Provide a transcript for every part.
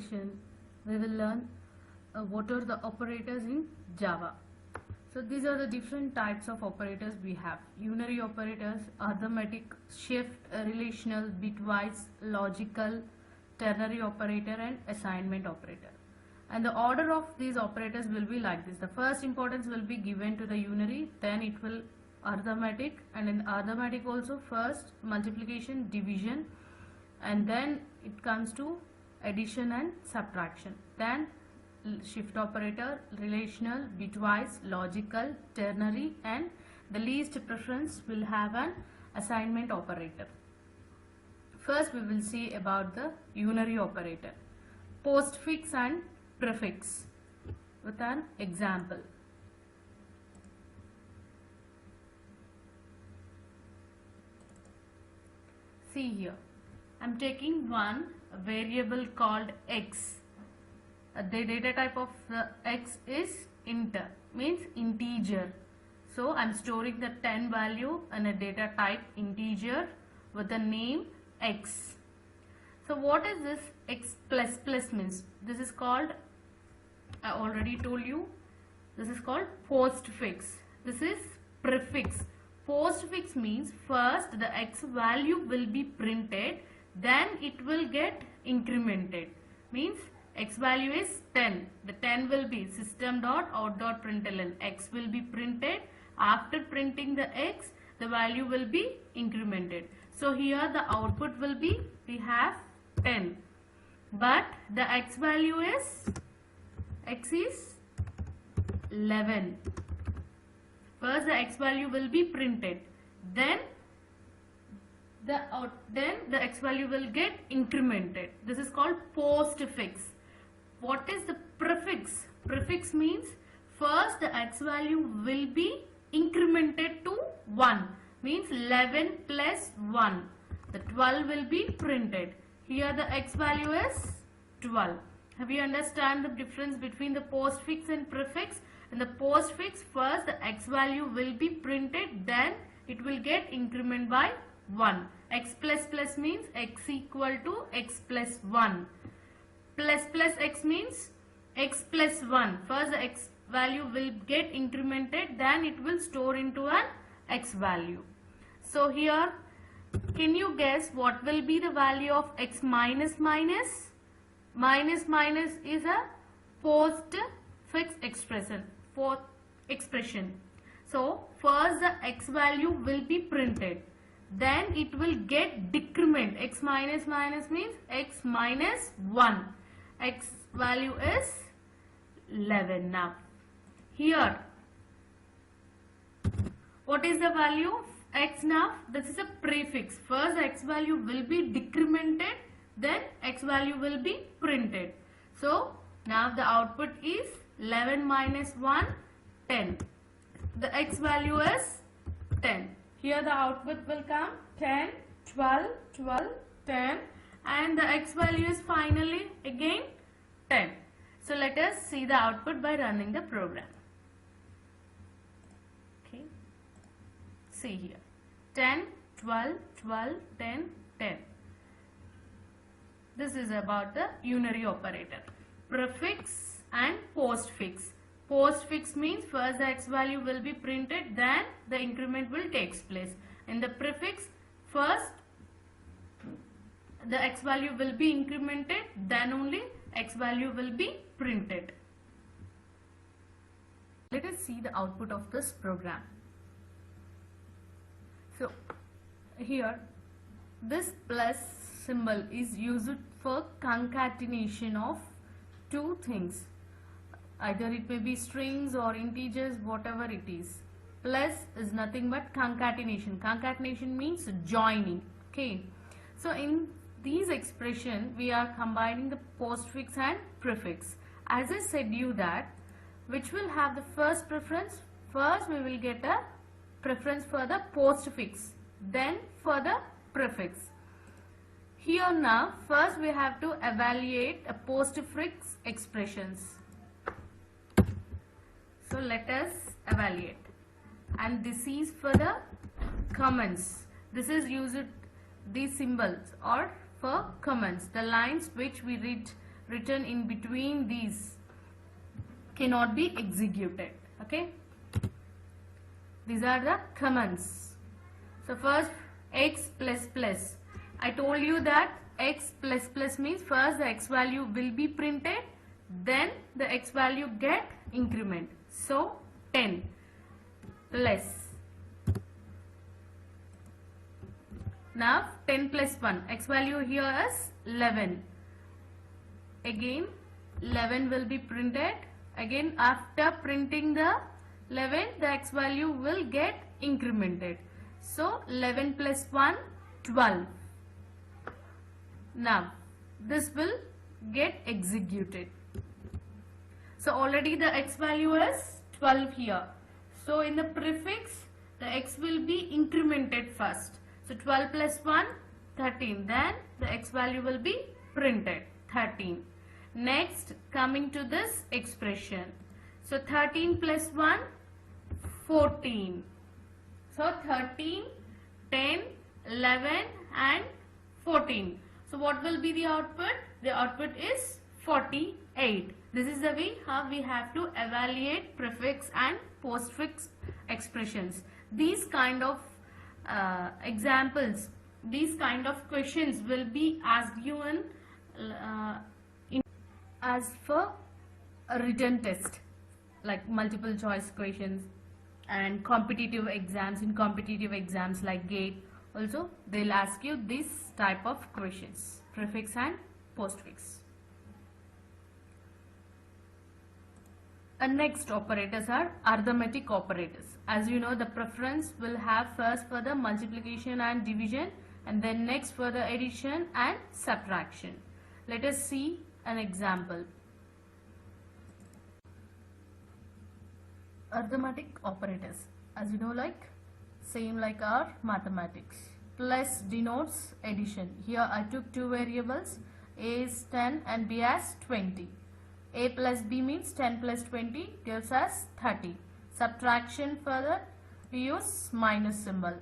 session we will learn what are the operators in Java. So these are the different types of operators we have: unary operators, arithmetic, shift, relational, bitwise, logical, ternary operator, and assignment operator. And the order of these operators will be like this: the first importance will be given to the unary, then it will arithmetic, and in arithmetic also first multiplication, division, and then it comes to addition and subtraction, then shift operator, relational, bitwise, logical, ternary, and the least preference will have an assignment operator. First we will see about the unary operator, postfix and prefix, with an example. See here, I am taking one variable called x. The data type of the x is int, means integer. So I am storing the 10 value in a data type integer with the name x. So what is this x plus plus means? This is called, I already told you, this is called postfix. This is prefix. Postfix means first the x value will be printed, then it will get incremented. Means x value is 10. The 10 will be system.out.println. X will be printed. After printing the x, the value will be incremented. So here the output will be, we have 10. But the x value is, x is 11. First the x value will be printed. Then the x value will get incremented. This is called postfix. What is the prefix? Prefix means first the x value will be incremented to 1. Means 11 plus 1. The 12 will be printed. Here the x value is 12. Have you understand the difference between the postfix and prefix? In the postfix, first the x value will be printed, then it will get increment by 1. X plus plus means x equal to x plus 1. Plus plus x means x plus 1. First the x value will get incremented, then it will store into an x value. So here, can you guess what will be the value of x minus minus? Minus minus is a postfix expression. So first the x value will be printed, then it will get decrement. X minus minus means x minus 1. X value is 11 now. Here, what is the value of x now? This is a prefix. First x value will be decremented, then x value will be printed. So now the output is 11 minus 1, 10. The x value is 10. Here the output will come 10, 12, 12, 10, and the x value is finally again 10. So let us see the output by running the program. Okay. See here, 10, 12, 12, 10, 10. This is about the unary operator. Prefix and postfix. Postfix means first the x value will be printed, then the increment will take place. In the prefix, first the x value will be incremented, then only x value will be printed. Let us see the output of this program. So here this plus symbol is used for concatenation of two things. Either it may be strings or integers, whatever it is. Plus is nothing but concatenation. Concatenation means joining. Okay. So in these expression we are combining the postfix and prefix. As I said you that which will have the first preference? First we will get a preference for the postfix, then for the prefix. Here now first we have to evaluate a postfix expressions. So let us evaluate, and this is for the comments. This is used, these symbols are for comments, the lines which we read written in between these cannot be executed. Okay, these are the commands. So first, x plus plus. I told you that x plus plus means first the x value will be printed, then the x value get increment. So 10 plus. Now 10 plus 1, x value here is 11. Again 11 will be printed. Again after printing the 11, the x value will get incremented. So 11 plus 1, 12. Now this will get executed. So already the x value is 12 here. So in the prefix, the x will be incremented first. So 12 plus 1, 13. Then the x value will be printed, 13. Next, coming to this expression. So 13 plus 1, 14. So 13, 10, 11 and 14. So what will be the output? The output is 48. This is the way how we have to evaluate prefix and postfix expressions. These kind of examples, these kind of questions will be asked you as for a written test, like multiple choice questions and competitive exams. In competitive exams like GATE, also they'll ask you this type of questions, prefix and postfix. And next operators are arithmetic operators. As you know, the preference will have first for the multiplication and division, and then next for the addition and subtraction. Let us see an example. Arithmetic operators, as you know, like same like our mathematics. Plus denotes addition. Here I took two variables, a is 10 and b as 20. A plus b means 10 plus 20 gives us 30. Subtraction further, we use minus symbol.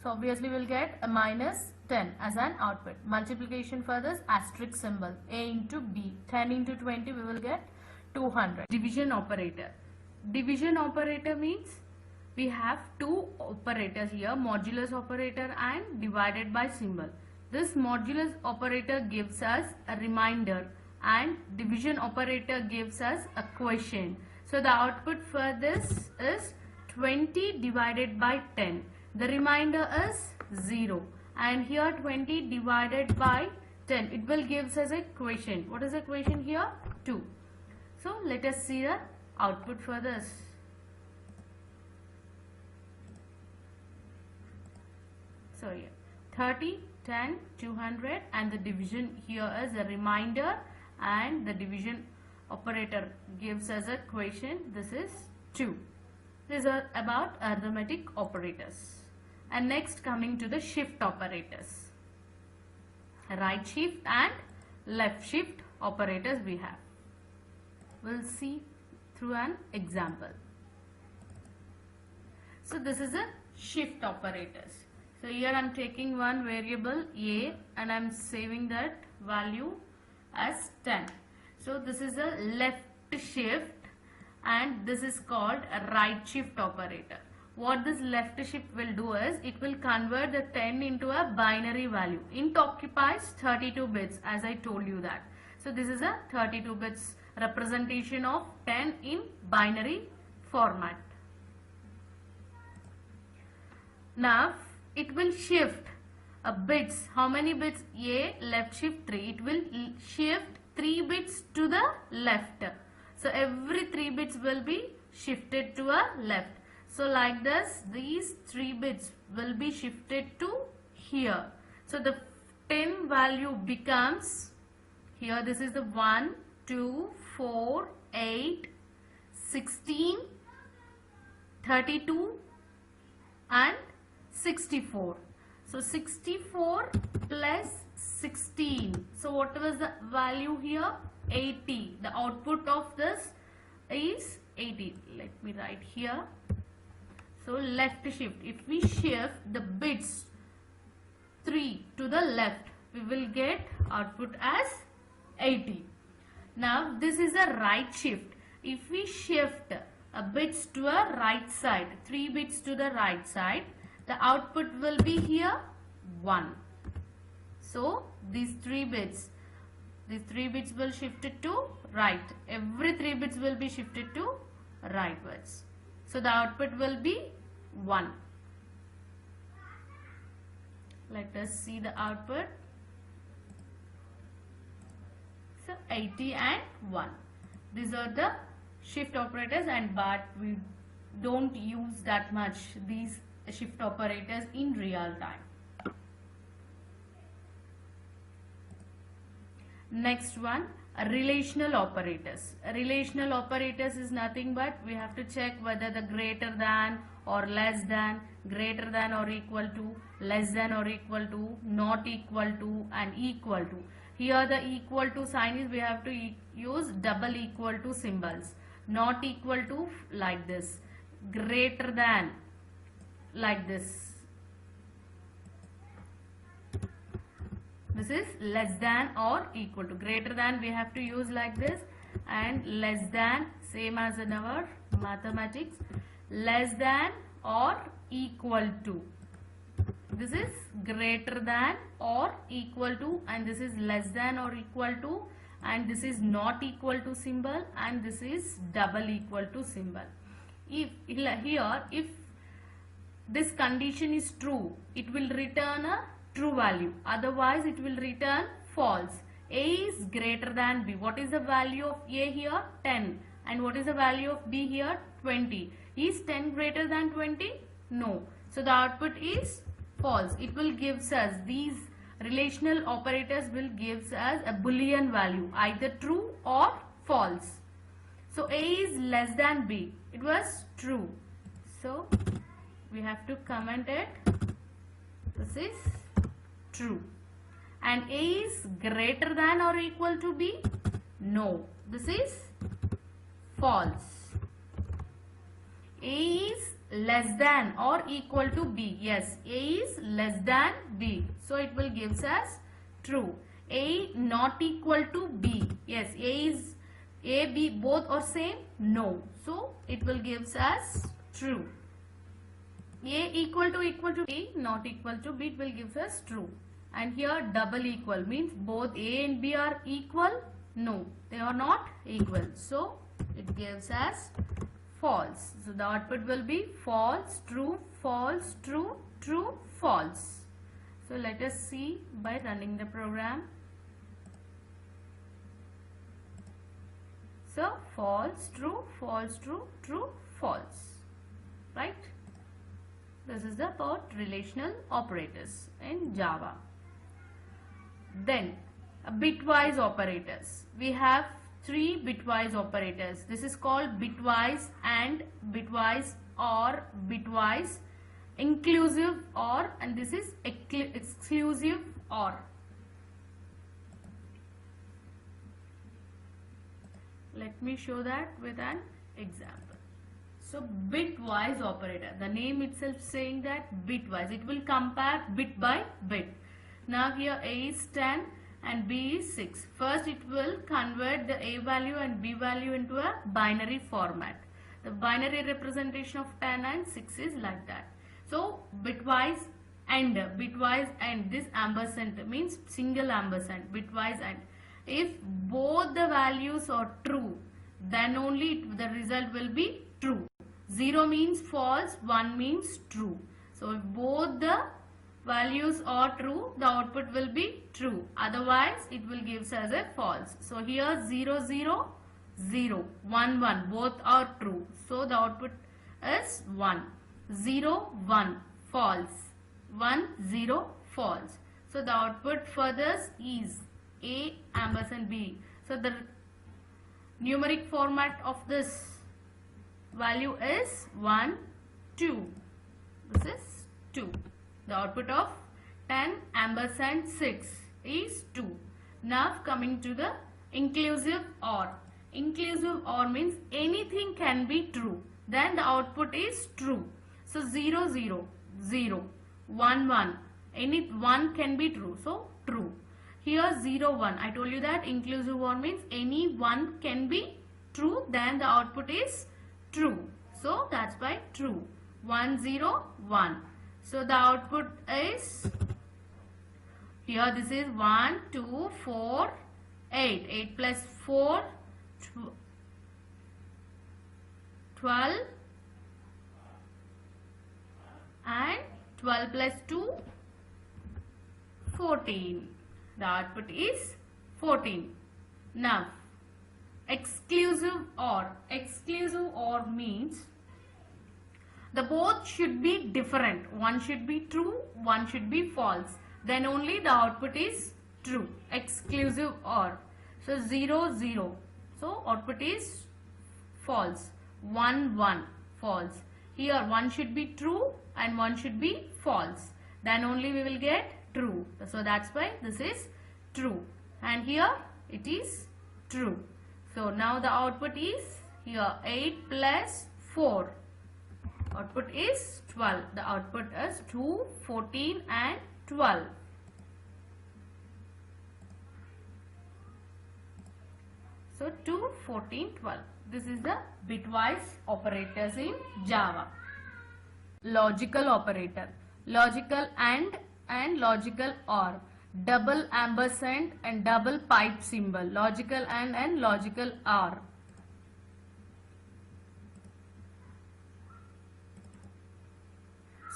So obviously we will get a minus 10 as an output. Multiplication further, asterisk symbol. A into b. 10 into 20 we will get 200. Division operator. Division operator means we have two operators here, modulus operator and divided by symbol. This modulus operator gives us a remainder and division operator gives us a quotient. So the output for this is 20 divided by 10. The remainder is 0. And here 20 divided by 10. It will give us a quotient. What is the quotient here? 2. So let us see the output for this. So here 30, 10, 200 and the division here is a remainder and the division operator gives us a quotient. This is 2. These are about arithmetic operators. And next coming to the shift operators. Right shift and left shift operators we have. We'll see through an example. So this is a shift operators. So here I am taking one variable a and I am saving that value as 10. So this is a left shift and this is called a right shift operator. What this left shift will do is it will convert the 10 into a binary value. Int occupies 32 bits as I told you that. So this is a 32 bits representation of 10 in binary format. Now it will shift bits. How many bits? A left shift 3. It will shift 3 bits to the left. So every 3 bits will be shifted to a left. So like this, these 3 bits will be shifted to here. So the 10 value becomes, here this is the 1, 2, 4, 8, 16, 32 and 64. So 64 plus 16. So what was the value here? 80. The output of this is 80. Let me write here. So left shift. If we shift the bits 3 to the left, we will get output as 80. Now this is a right shift. If we shift bits to a right side, 3 bits to the right side, the output will be here 1. So these 3 bits will shift it to right. Every 3 bits will be shifted to rightwards. So the output will be 1. Let us see the output. So 80 and 1. These are the shift operators, but we don't use that much these shift operators in real time. Next one, relational operators. Relational operators is nothing but we have to check whether the greater than or less than, greater than or equal to, less than or equal to, not equal to, and equal to. Here the equal to sign is we have to use double equal to symbols. Not equal to like this, greater than like this. This is less than or equal to. Greater than we have to use like this, and less than same as in our mathematics, less than or equal to. This is greater than or equal to, and this is less than or equal to, and this is not equal to symbol, and this is double equal to symbol. If this condition is true, it will return a true value. Otherwise, it will return false. A is greater than B. What is the value of A here? 10. And what is the value of B here? 20. Is 10 greater than 20? No. So the output is false. It will give us, these relational operators will give us a Boolean value, either true or false. So A is less than B. It was true. So we have to comment it. This is true. And A is greater than or equal to B? No. This is false. A is less than or equal to B. Yes, A is less than B. So it will give us true. A not equal to B. Yes, A, B both are same? No. So it will give us true. A equal to B, not equal to B, it will give us true. And here double equal means both A and B are equal? No, they are not equal. So it gives us false. So the output will be false, true, false, true, true, false. So let us see by running the program. So false, true, true, false. Right? This is about relational operators in Java. Then bitwise operators. We have 3 bitwise operators. This is called bitwise and bitwise or bitwise, inclusive or, and this is exclusive or. Let me show that with an example. So bitwise operator, the name itself saying that bitwise, it will compare bit by bit. Now here A is 10 and B is 6. First it will convert the A value and B value into a binary format. The binary representation of 10 and 6 is like that. So bitwise and this ampersand means single ampersand, bitwise and. If both the values are true, then only the result will be true. 0 means false, 1 means true. So if both the values are true, the output will be true. Otherwise, it will give us a false. So here 0, 0, 0, 1, 1, both are true. So the output is 1. 0, 1, false. 1, 0, false. So the output for this is A ampersand B. So the numeric format of this value is 1, 2. This is 2. The output of 10 ampersand 6 is 2. Now coming to the inclusive OR. Inclusive OR means anything can be true. Then the output is true. So 0, 0, 0, 1, 1. Any one can be true. So true. Here 0, 1. I told you that inclusive OR means any one can be true, then the output is true. So that's why true. 1, 0, 1. So the output is, here this is 1, 2, 4, 8. 8 plus 4, 12, and 12 plus 2, 14. The output is 14. Now, exclusive OR. Exclusive OR means the both should be different. One should be true, one should be false. Then only the output is true. Exclusive OR. So 0, 0. So output is false. 1, 1. False. Here one should be true and one should be false. Then only we will get true. So that's why this is true. And here it is true. So now the output is here 8 plus 4. Output is 12. The output is 2, 14 and 12. So 2, 14, 12. This is the bitwise operators in Java. Logical operator. Logical and logical OR. Double ampersand and double pipe symbol. Logical and logical OR.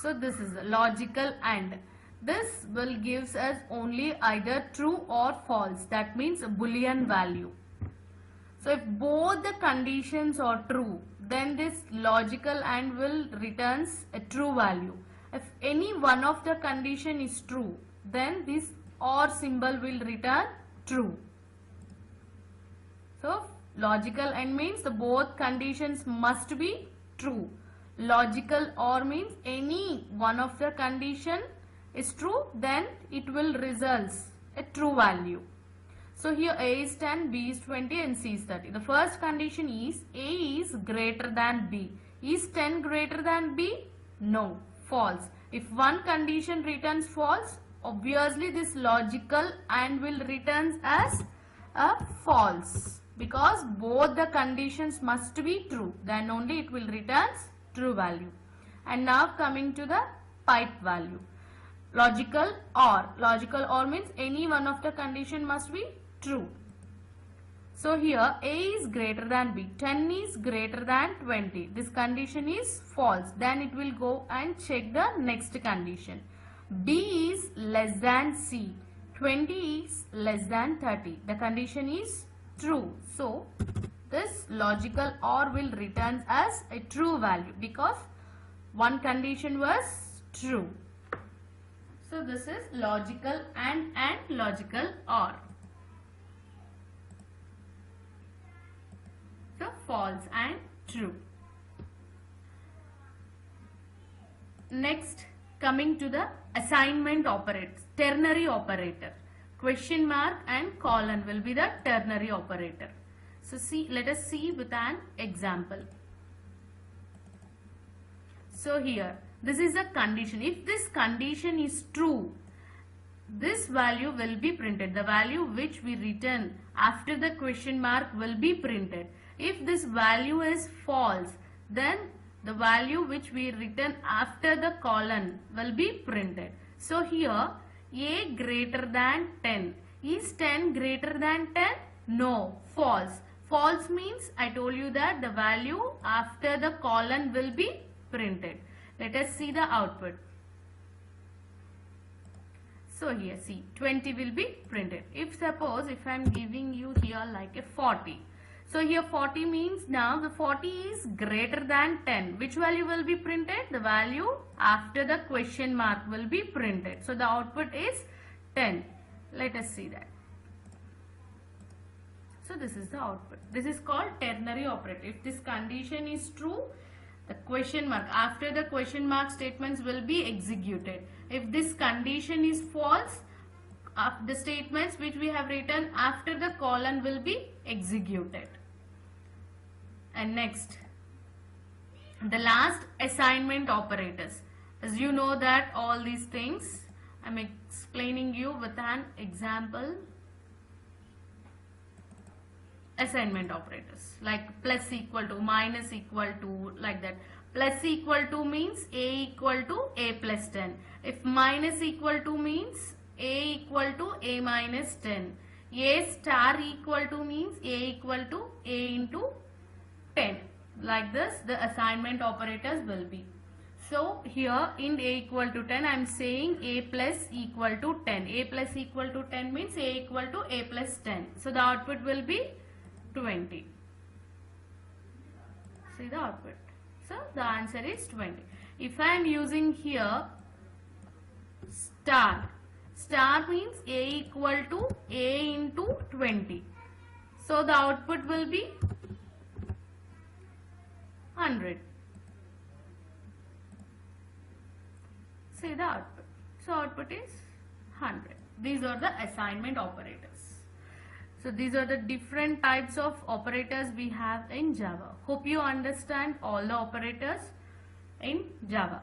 So this is logical AND. This will gives us only either true or false. That means a Boolean value. So if both the conditions are true, then this logical AND will returns a true value. If any one of the condition is true, then this OR symbol will return true. So logical AND means the both conditions must be true. Logical OR means any one of the condition is true, then it will result a true value. So here A is 10, B is 20 and C is 30. The first condition is A is greater than B. Is 10 greater than B? No, false. If one condition returns false, obviously this logical AND will returns as a false, because both the conditions must be true, then only it will returns true value. And now coming to the pipe value. Logical OR. Logical OR means any one of the condition must be true. So here A is greater than B. 10 is greater than 20. This condition is false. Then it will go and check the next condition. B is less than C. 20 is less than 30. The condition is true. So this logical OR will return as a true value because one condition was true. So this is logical AND logical OR. So false and true. Next, coming to the assignment operators, ternary operator. Question mark and colon will be the ternary operator. So let us see with an example. So here, this is a condition. If this condition is true, this value will be printed. The value which we return after the question mark will be printed. If this value is false, then the value which we return after the colon will be printed. So here A greater than 10. Is 10 greater than 10? No, false. False means I told you that the value after the colon will be printed. Let us see the output. So here see 20 will be printed. If suppose if I am giving you here like a 40. So here 40 means now the 40 is greater than 10. Which value will be printed? The value after the question mark will be printed. So the output is 10. Let us see that. So this is the output. This is called ternary operator. If this condition is true, the question mark after the question mark statements will be executed. If this condition is false, the statements which we have written after the colon will be executed. And next, the last assignment operators. As you know that all these things I'm explaining you with an example. Assignment operators like plus equal to, minus equal to, like that. Plus equal to means a equal to a plus 10. If minus equal to means a equal to a minus 10. A star equal to means a equal to a into 10. Like this the assignment operators will be. So here in a equal to 10 I am saying a plus equal to 10. A plus equal to 10 means a equal to a plus 10. So the output will be 20. See the output. So the answer is 20. If I am using here star. Star means a equal to a into 20. So the output will be 100. See the output. So output is 100. These are the assignment operators. So these are the different types of operators we have in Java. Hope you understand all the operators in Java.